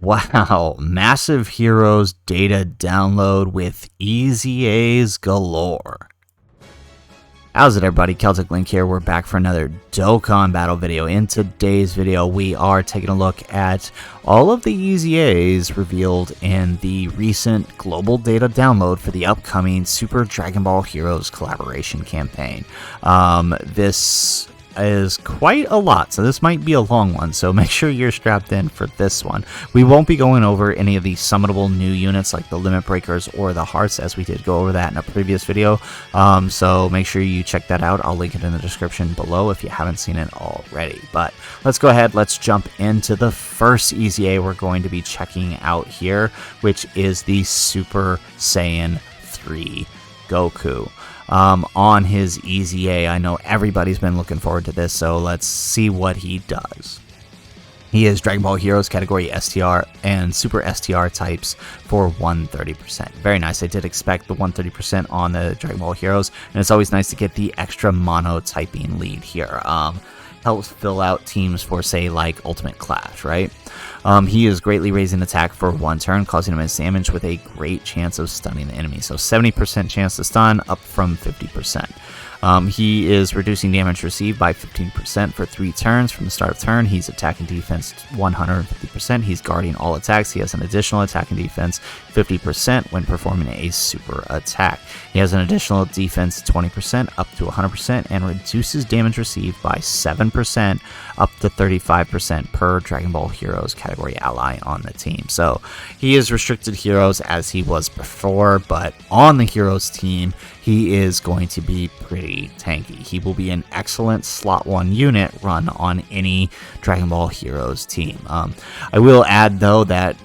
Wow, massive heroes data download with EZAs galore. How's it, everybody? Celtic Link here. We're back for another Dokkan battle video. In today's video, we are taking a look at all of the EZAs revealed in the recent global data download for the upcoming Super Dragon Ball Heroes collaboration campaign. This is quite a lot, so this might be a long one, so make sure you're strapped in for this one. We won't be going over any of the summonable new units like the limit breakers or the hearts, as we did go over that in a previous video, so make sure you check that out. I'll link it in the description below if you haven't seen it already. But let's go ahead, let's jump into the first EZA we're going to be checking out here, which is the Super Saiyan 3 Goku. On his EZA. I know everybody's been looking forward to this, so let's see what he does. He is Dragon Ball Heroes category STR and Super STR types for 130%. Very nice. I did expect the 130% on the Dragon Ball Heroes, and it's always nice to get the extra mono-typing lead here. Helps fill out teams for, say, like Ultimate Clash, right? He is greatly raising attack for one turn, causing immense damage with a great chance of stunning the enemy. So 70% chance to stun, up from 50%. He is reducing damage received by 15% for 3 turns from the start of turn. He's attack and defense 150%. He's guarding all attacks. He has an additional attack and defense 50% when performing a super attack. He has an additional defense 20% up to 100% and reduces damage received by 7% up to 35% per Dragon Ball Heroes category ally on the team. So he is restricted heroes as he was before, but on the Heroes team, he is going to be pretty tanky. He will be an excellent slot 1 unit run on any Dragon Ball Heroes team. I will add, though, that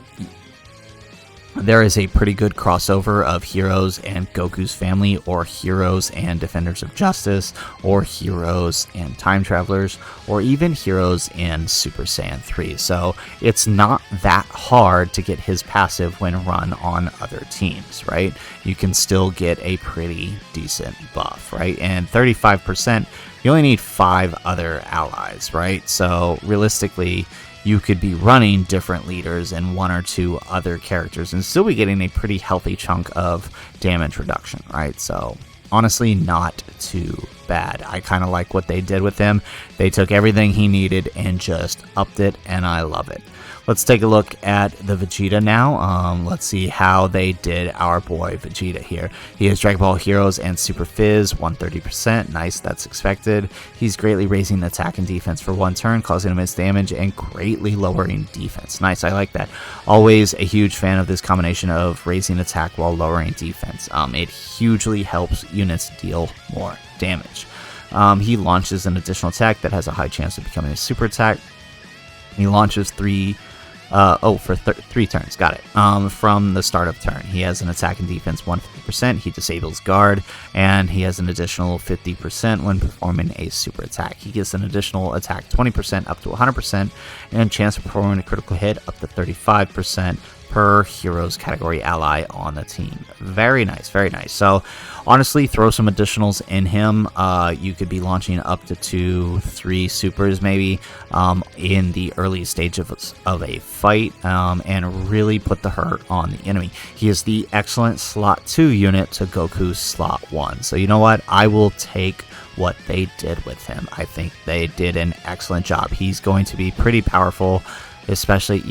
there is a pretty good crossover of Heroes and Goku's family, or Heroes and Defenders of Justice, or Heroes and Time Travelers, or even Heroes and Super Saiyan 3. So it's not that hard to get his passive when run on other teams, right? You can still get a pretty decent buff, right? And 35%, you only need 5 other allies, right? So realistically, you could be running different leaders and 1 or 2 other characters and still be getting a pretty healthy chunk of damage reduction, right? So honestly, not too bad. I kind of like what they did with him. They took everything he needed and just upped it, and I love it. Let's take a look at the Vegeta now. Let's see how they did our boy Vegeta here. He is Dragon Ball Heroes and Super Fizz, 130%. Nice, that's expected. He's greatly raising attack and defense for 1 turn, causing immense damage and greatly lowering defense. Nice, I like that. Always a huge fan of this combination of raising attack while lowering defense. It hugely helps units deal more damage. He launches an additional attack that has a high chance of becoming a super attack. He launches 3 turns, got it. From the start of turn, he has an attack and defense 150%, he disables guard, and he has an additional 50% when performing a super attack. He gets an additional attack 20% up to 100%, and chance of performing a critical hit up to 35% per Heroes category ally on the team. Very nice, very nice. So honestly, throw some additionals in him. You could be launching up to 2-3 supers maybe in the early stage of a fight, and really put the hurt on the enemy. He is the excellent slot 2 unit to Goku's slot 1. So you know what? I will take what they did with him. I think they did an excellent job. He's going to be pretty powerful, especially,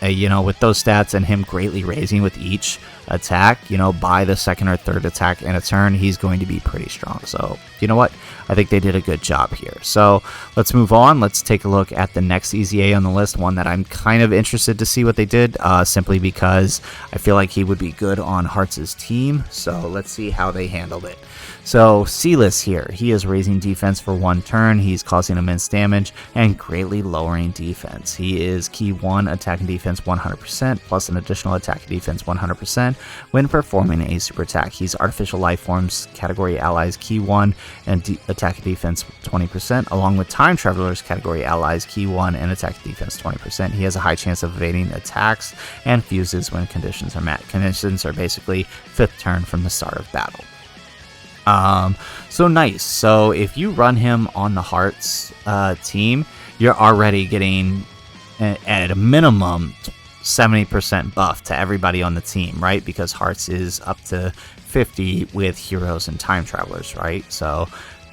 you know, with those stats and him greatly raising with each attack, you know, by the 2nd or 3rd attack in a turn, he's going to be pretty strong. So, you know what? I think they did a good job here. So, let's move on. Let's take a look at the next EZA on the list, one that I'm kind of interested to see what they did, simply because I feel like he would be good on Hearts' team. So, let's see how they handled it. So, Silas here, he is raising defense for 1 turn, he's causing immense damage, and greatly lowering defense. He is Key 1 attack and defense 100%, plus an additional attack and defense 100% when performing a super attack. He's Artificial Life Forms category allies Key 1 and attack and defense 20%, along with Time Travelers category allies Key 1 and attack and defense 20%. He has a high chance of evading attacks and fuses when conditions are met. Conditions are basically 5th turn from the start of battle. So nice. So if you run him on the Hearts team, you're already getting at a minimum 70% buff to everybody on the team, right? Because hearts is up to 50 with heroes and time travelers, right? So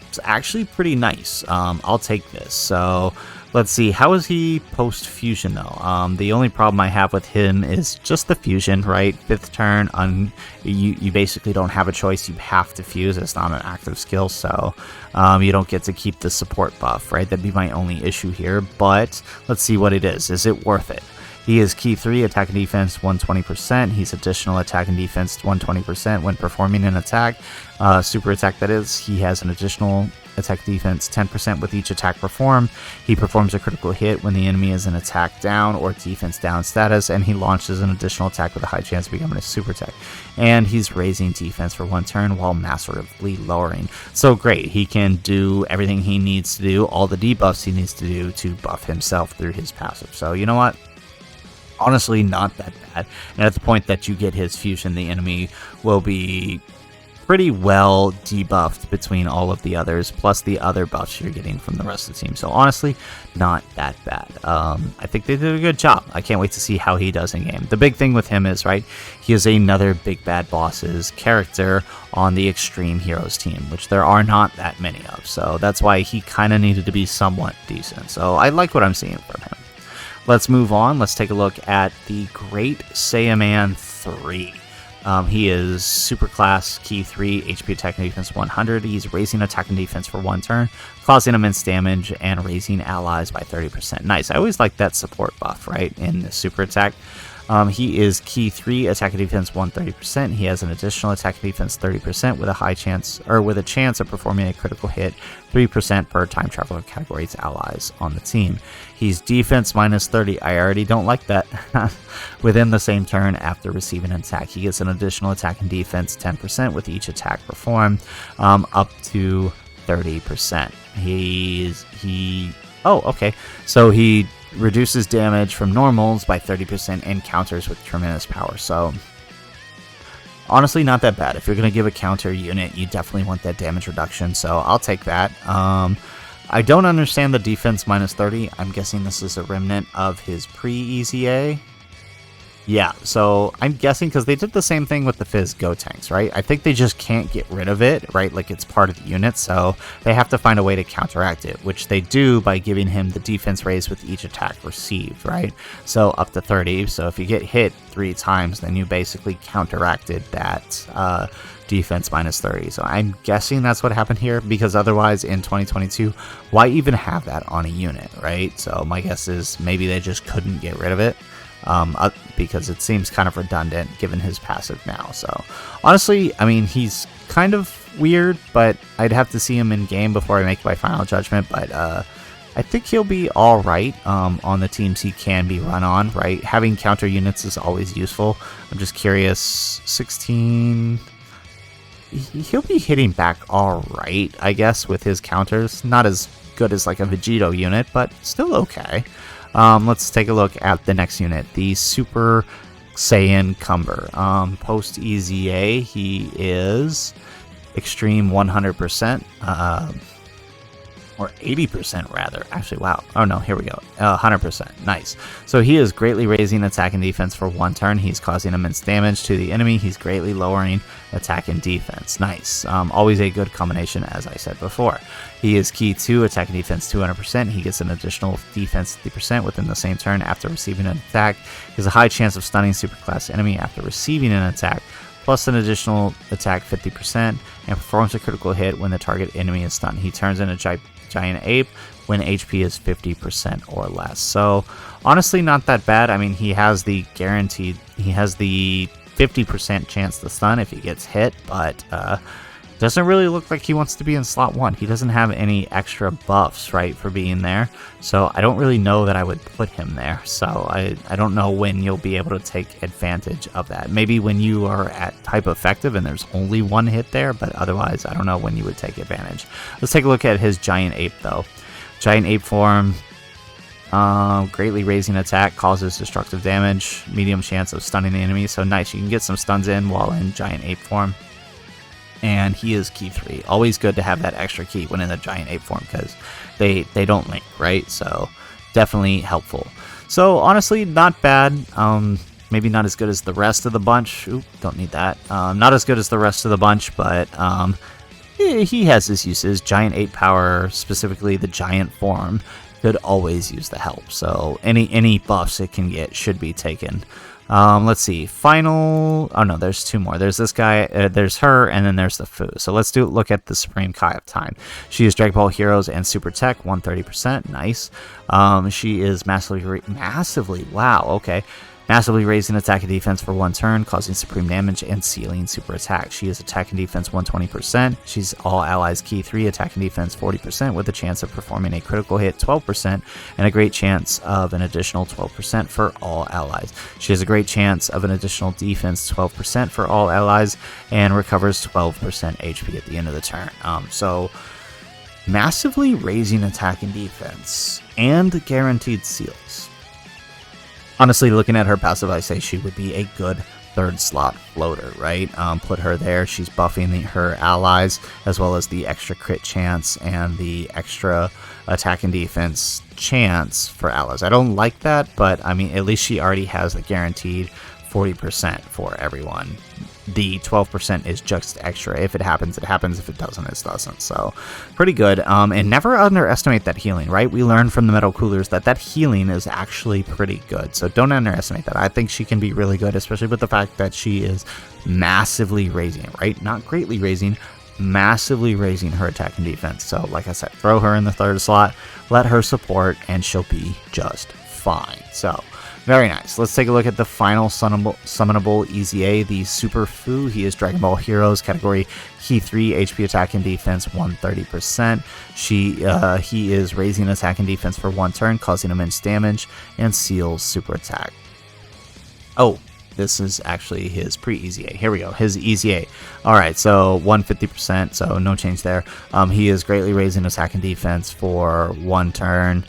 it's actually pretty nice. I'll take this. So let's see, how is he post fusion though? The only problem I have with him is just the fusion, right? 5th turn, you basically don't have a choice. You have to fuse. It's not an active skill, so you don't get to keep the support buff, right? That'd be my only issue here, but let's see what it is. Is it worth it? He is key 3, attack and defense 120%. He's additional attack and defense 120% when performing an attack. Super attack, that is. He has an additional attack defense 10% with each attack performed. He performs a critical hit when the enemy is in attack down or defense down status, and he launches an additional attack with a high chance of becoming a super attack. And he's raising defense for 1 turn while massively lowering. So great, he can do everything he needs to do, all the debuffs he needs to do to buff himself through his passive. So you know what? Honestly, not that bad. And at the point that you get his fusion, the enemy will be pretty well debuffed between all of the others, plus the other buffs you're getting from the rest of the team. So honestly, not that bad. I think they did a good job. I can't wait to see how he does in game. The big thing with him is, right, he is another big bad boss's character on the Extreme Heroes team, which there are not that many of. So that's why he kind of needed to be somewhat decent. So I like what I'm seeing from him. Let's move on. Let's take a look at the Great Saiyan 3. He is super class, key 3, HP attack and defense 100. He's raising attack and defense for 1 turn, causing immense damage, and raising allies by 30%. Nice. I always like that support buff, right, in the super attack. He is key 3, attack and defense 130%. He has an additional attack and defense 30% with a high chance, or with a chance of performing a critical hit 3% per time traveler category's allies on the team. He's defense minus 30. I already don't like that. Within the same turn after receiving an attack, he gets an additional attack and defense 10% with each attack performed, up to 30%. Oh, okay. So he reduces damage from normals by 30% and counters with tremendous power. So honestly, not that bad. If you're going to give a counter unit, you definitely want that damage reduction. So I'll take that. I don't understand the defense minus 30. I'm guessing this is a remnant of his pre-EZA. Yeah, so I'm guessing because they did the same thing with the Fizz Go tanks, right? I think they just can't get rid of it, right? Like it's part of the unit, so they have to find a way to counteract it, which they do by giving him the defense raise with each attack received, right? So up to 30. So if you get hit 3 times, then you basically counteracted that defense minus 30. So I'm guessing that's what happened here, because otherwise in 2022, why even have that on a unit, right? So my guess is maybe they just couldn't get rid of it. Because it seems kind of redundant given his passive now. So honestly, I mean, he's kind of weird, but I'd have to see him in game before I make my final judgment. But I think he'll be all right on the teams he can be run on, right? Having counter units is always useful. I'm just curious, 16... He'll be hitting back all right, I guess, with his counters. Not as good as like a Vegeta unit, but still okay. Let's take a look at the next unit, the Super Saiyan Cumber. Post EZA, he is extreme 100%, or 80% rather. Actually, wow. Oh no, here we go. 100%. Nice. So he is greatly raising attack and defense for 1 turn. He's causing immense damage to the enemy. He's greatly lowering attack and defense. Nice. Always a good combination, as I said before. He is key 2, attack and defense 200%. He gets an additional defense 50% within the same turn after receiving an attack. He has a high chance of stunning superclass enemy after receiving an attack, plus an additional attack 50%, and performs a critical hit when the target enemy is stunned. He turns into Giant Ape when HP is 50% or less. So honestly, not that bad. I mean, he has the 50% chance to stun if he gets hit, but doesn't really look like he wants to be in slot 1. He doesn't have any extra buffs, right, for being there. So I don't really know that I would put him there. So I don't know when you'll be able to take advantage of that. Maybe when you are at type effective and there's only 1 hit there, but otherwise I don't know when you would take advantage. Let's take a look at his Giant Ape though. Giant Ape form, greatly raising attack, causes destructive damage, medium chance of stunning the enemy. So nice, you can get some stuns in while in Giant Ape form. And he is key 3. Always good to have that extra key when in the Giant Ape form, because they don't link, right? So definitely helpful. So honestly, not bad. Maybe not as good as the rest of the bunch. Oop, don't need that. Not as good as the rest of the bunch, but he has his uses. Giant 8 power, specifically the giant form, could always use the help. So any buffs it can get should be taken. Let's see. Final. Oh no, there's 2 more. There's this guy. There's her, and then there's the Fu. So let's look at the Supreme Kai of Time. She is Dragon Ball Heroes and Super Tech, 130%. Nice. She is massively. Wow. Okay. Massively raising attack and defense for 1 turn, causing supreme damage and sealing super attack. She is attack and defense 120%. She's all allies key 3, attack and defense 40%, with a chance of performing a critical hit 12%, and a great chance of an additional 12% for all allies. She has a great chance of an additional defense 12% for all allies, and recovers 12% HP at the end of the turn. So massively raising attack and defense, and guaranteed seals. Honestly, looking at her passive, I say she would be a good 3rd slot floater, right? Put her there. She's buffing her allies, as well as the extra crit chance and the extra attack and defense chance for allies. I don't like that, but I mean, at least she already has the guaranteed 40% for everyone. The 12% is just extra. If it happens, it happens. If it doesn't, it doesn't. So pretty good. And never underestimate that healing, right? We learned from the Metal Coolers that healing is actually pretty good. So don't underestimate that. I think she can be really good, especially with the fact that she is massively raising, right? Not greatly raising, massively raising her attack and defense. So like I said, throw her in the 3rd slot, let her support, and she'll be just fine. So very nice. Let's take a look at the final summonable EZA, the Super Fu. He is Dragon Ball Heroes, category Key 3, HP attack and defense 130%. He is raising attack and defense for 1 turn, causing immense damage, and seals super attack. Oh, this is actually his pre-EZA. Here we go, his EZA. Alright, so 150%, so no change there. He is greatly raising attack and defense for 1 turn,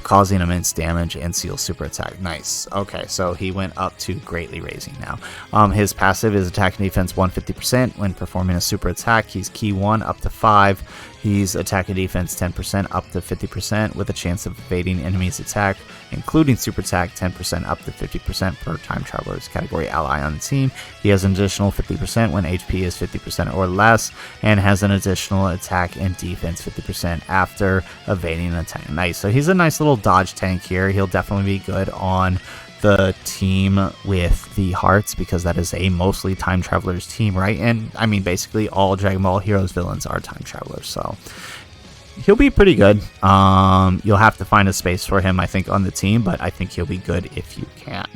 causing immense damage and seals super attack. Nice. Okay, so he went up to greatly raising now. His passive is attack and defense 150%. When performing a super attack, he's key 1 up to 5. He's attack and defense 10% up to 50%, with a chance of evading enemies' attack, including super attack 10% up to 50% per time traveler's category ally on the team. He has an additional 50% when HP is 50% or less, and has an additional attack and defense 50% after evading an attack. Nice. So he's a nice little dodge tank here. He'll definitely be good on the team with the hearts, because that is a mostly time travelers team, right? And I mean, basically all Dragon Ball Heroes villains are time travelers, so he'll be pretty good. You'll have to find a space for him, I think, on the team, but I think he'll be good if you can.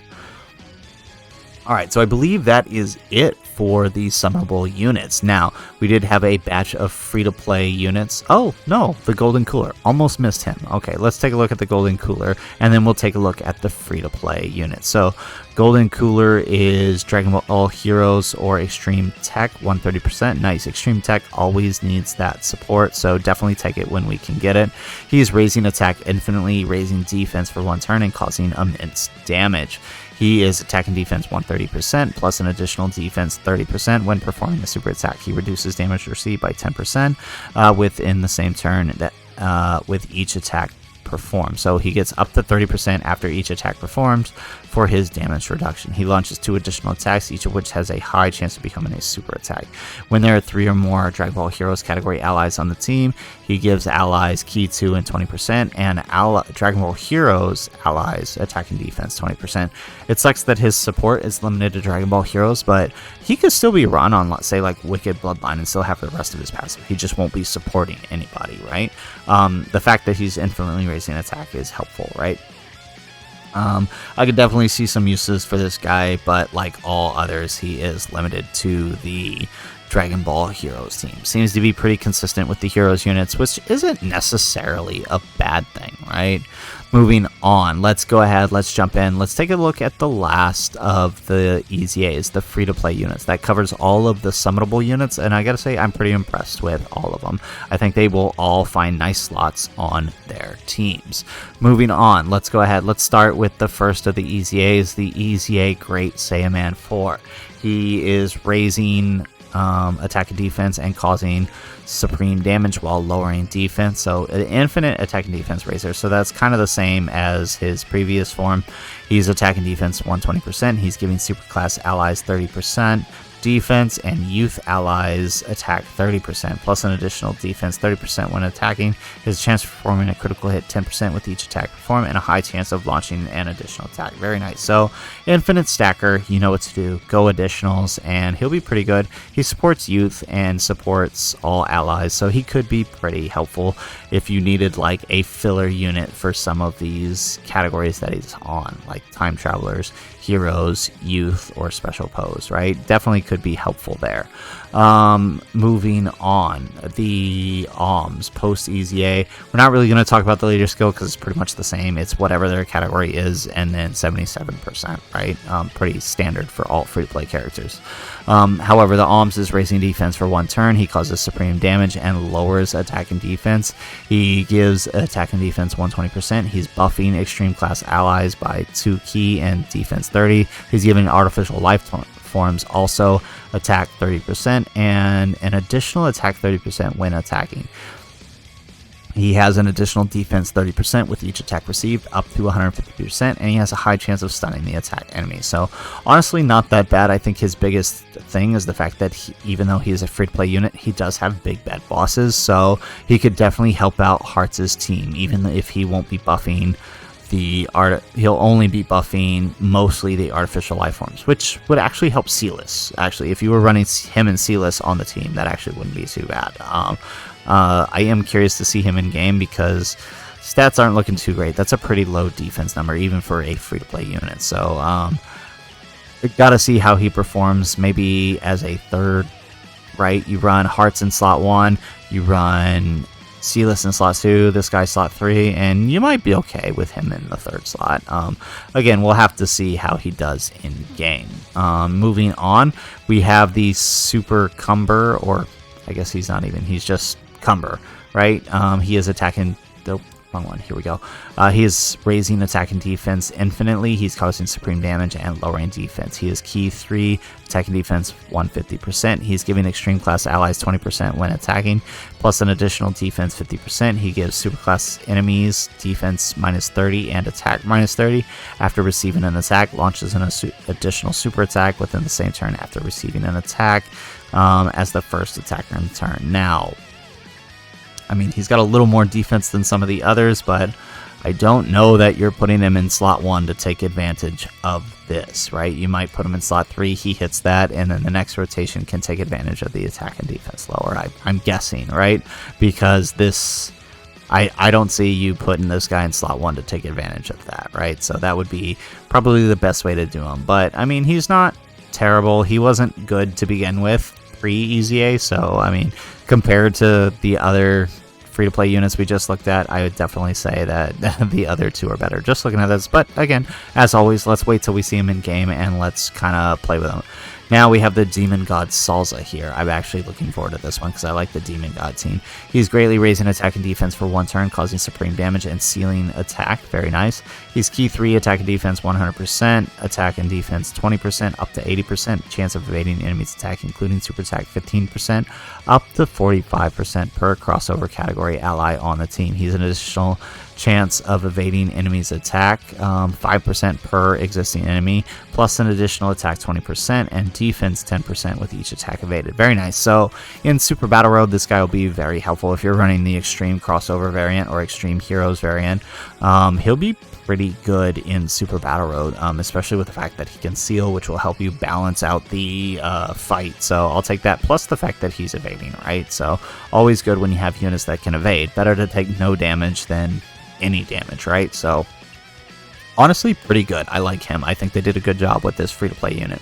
Alright, so I believe that is it for the summonable units. Now, we did have a batch of free-to-play units. Oh, no, the Golden Cooler. Almost missed him. Okay, let's take a look at the Golden Cooler, and then we'll take a look at the free-to-play units. So, Golden Cooler is Dragon Ball Heroes or Extreme Tech, 130%. Nice. Extreme Tech always needs that support, so definitely take it when we can get it. He's raising attack infinitely, raising defense for 1 turn, and causing immense damage. He is attack and defense 130%, plus an additional defense 30% when performing a super attack. He reduces damage received by 10% within the same turn that with each attack performed. So he gets up to 30% after each attack performs for his damage reduction. He launches 2 additional attacks, each of which has a high chance of becoming a super attack. When there are 3 or more Dragon Ball Heroes category allies on the team, he gives allies key 2 and 20%, and Dragon Ball Heroes allies attack and defense 20%. It sucks that his support is limited to Dragon Ball Heroes, but he could still be run on, let's say, like Wicked Bloodline and still have the rest of his passive. He just won't be supporting anybody, right? The fact that he's infinitely raising attack is helpful, right? I could definitely see some uses for this guy, but like all others, he is limited to the Dragon Ball Heroes team. Seems to be pretty consistent with the Heroes units, which isn't necessarily a bad thing, right? Moving on, let's go ahead, let's jump in, let's take a look at the last of the EZAs, the free-to-play units. That covers all of the summonable units, and I gotta say, I'm pretty impressed with all of them. I think they will all find nice slots on their teams. Moving on, let's go ahead, let's start with the first of the EZAs, the EZA Great Saiyan 4. He is raising attack and defense and causing supreme damage while lowering defense. So an infinite attack and defense raiser. So that's kind of the same as his previous form. He's attack and defense 120%. He's giving superclass allies 30% defense, and youth allies attack 30%, plus an additional defense 30% when attacking. His chance of performing a critical hit 10% with each attack performed, and a high chance of launching an additional attack. Very nice. So infinite stacker, you know what to do. Go additionals, and he'll be pretty good. He supports youth and supports all allies, so he could be pretty helpful if you needed like a filler unit for some of these categories that he's on, like time travelers, heroes, youth, or special pose, right? Definitely could be helpful there. Moving on, the Alms post EZA. We're not really going to talk about the leader skill because it's pretty much the same. It's whatever their category is, and then 77%, right? Pretty standard for all free-to-play characters. However, the Alms is raising defense for 1 turn. He causes supreme damage and lowers attack and defense. He gives attack and defense 120%. He's buffing extreme class allies by 2 key and defense 30. He's giving artificial life forms also attack 30% and an additional attack 30% when attacking. He has an additional defense 30% with each attack received, up to 150%, and he has a high chance of stunning the attack enemy. So honestly, not that bad. I think his biggest thing is the fact that even though he is a free-to-play unit, he does have big bad bosses, so he could definitely help out Hearts' team, even if he won't be buffing he'll only be buffing mostly the artificial life forms, which would actually help Silas. Actually, if you were running him and Silas on the team, that actually wouldn't be too bad. I am curious to see him in game because stats aren't looking too great. That's a pretty low defense number, even for a free-to-play unit. So, gotta see how he performs. Maybe as a third, right? You run Hearts in slot 1, you run Silas in slot 2, this guy slot 3, and you might be okay with him in the third slot. Again, we'll have to see how he does in game. Moving on, we have the Super Cumber, or I guess he's just Cumber, right? He is attacking the wrong one. Here we go. He is raising attack and defense infinitely. He's causing supreme damage and lowering defense. He is key 3, attack and defense 150%. He's giving extreme class allies 20% when attacking, plus an additional defense 50%. He gives superclass enemies defense minus 30 and attack minus 30. After receiving an attack, launches an additional super attack within the same turn after receiving an attack as the first attacker in the turn. Now, I mean, he's got a little more defense than some of the others, but I don't know that you're putting him in slot 1 to take advantage of this, right? You might put him in slot 3, he hits that, and then the next rotation can take advantage of the attack and defense lower. I'm guessing, right? Because this, I don't see you putting this guy in slot 1 to take advantage of that, right? So that would be probably the best way to do him. But, I mean, he's not terrible. He wasn't good to begin with pre-EZA, so, I mean, compared to the other free-to-play units we just looked at, I would definitely say that the other two are better, just looking at this. But again, as always, let's wait till we see him in game and let's kind of play with him. Now we have the Demon God Salsa here. I'm actually looking forward to this one because I like the Demon God team. He's greatly raising attack and defense for 1 turn, causing supreme damage and sealing attack. Very nice. He's key 3, attack and defense 100%, attack and defense 20%, up to 80%, chance of evading enemies' attack, including super attack 15%, up to 45% per crossover category ally on the team. He's an additional chance of evading enemies' attack, 5% per existing enemy, plus an additional attack 20% and defense 10% with each attack evaded. Very nice. So in Super Battle Road, this guy will be very helpful if you're running the Extreme Crossover variant or Extreme Heroes variant. He'll be pretty good in Super Battle Road, especially with the fact that he can seal, which will help you balance out the fight. So I'll take that, plus the fact that he's evading, right? So always good when you have units that can evade. Better to take no damage than any damage, right? So honestly, pretty good. I like him. I think they did a good job with this free-to-play unit.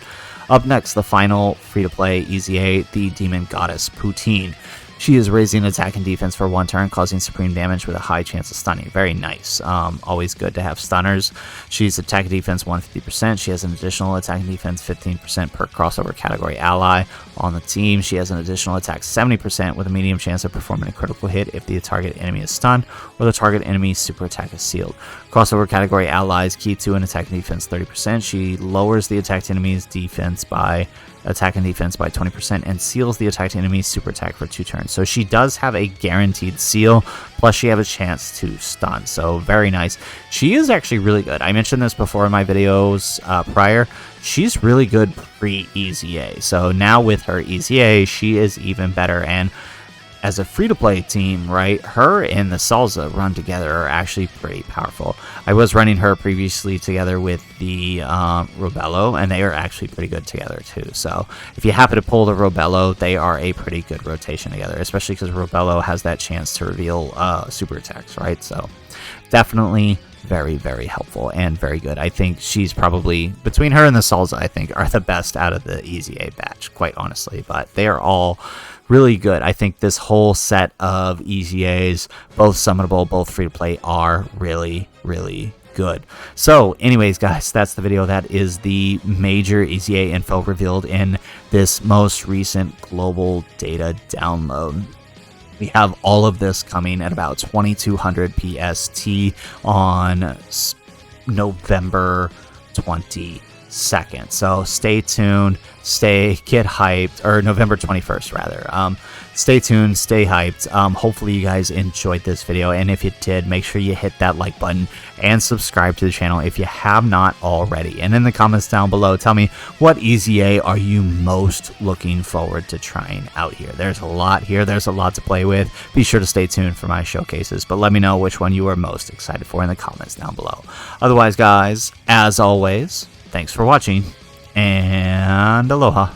Up next, the final free-to-play EZA, the Demon Goddess Poutine. She is raising attack and defense for 1 turn, causing supreme damage with a high chance of stunning. Very nice. Always good to have stunners. She's attack and defense 150%. She has an additional attack and defense 15% per crossover category ally on the team. She has an additional attack 70% with a medium chance of performing a critical hit if the target enemy is stunned or the target enemy's super attack is sealed. Crossover category allies key to an attack and defense 30%. She lowers the attacked enemy's defense by attack and defense by 20% and seals the attacked enemy's super attack for 2 turns. So she does have a guaranteed seal, plus she has a chance to stun. So very nice. She is actually really good. I mentioned this before in my videos prior. She's really good pre-EZA. So now with her EZA, she is even better. And as a free-to-play team, right, her and the Salsa run together are actually pretty powerful. I was running her previously together with the Robello, and they are actually pretty good together too. So if you happen to pull the Robello, they are a pretty good rotation together, especially because Robello has that chance to reveal super attacks, right? So definitely very, very helpful and very good. I think she's probably, between her and the Salsa, I think, are the best out of the EZA batch, quite honestly. But they are all really good. I think this whole set of EZAs, both summonable, both free-to-play, are really, really good. So anyways, guys, that's the video. That is the major EZA info revealed in this most recent global data download. We have all of this coming at about 2200 PST on November 22nd. So stay tuned, get hyped, or November 21st rather. Stay tuned, stay hyped. Hopefully you guys enjoyed this video, and if you did, make sure you hit that like button and subscribe to the channel if you have not already. And in the comments down below, tell me, what EZA are you most looking forward to trying out here? There's a lot here, there's a lot to play with. Be sure to stay tuned for my showcases, but let me know which one you are most excited for in the comments down below. Otherwise, guys, as always, thanks for watching, and aloha.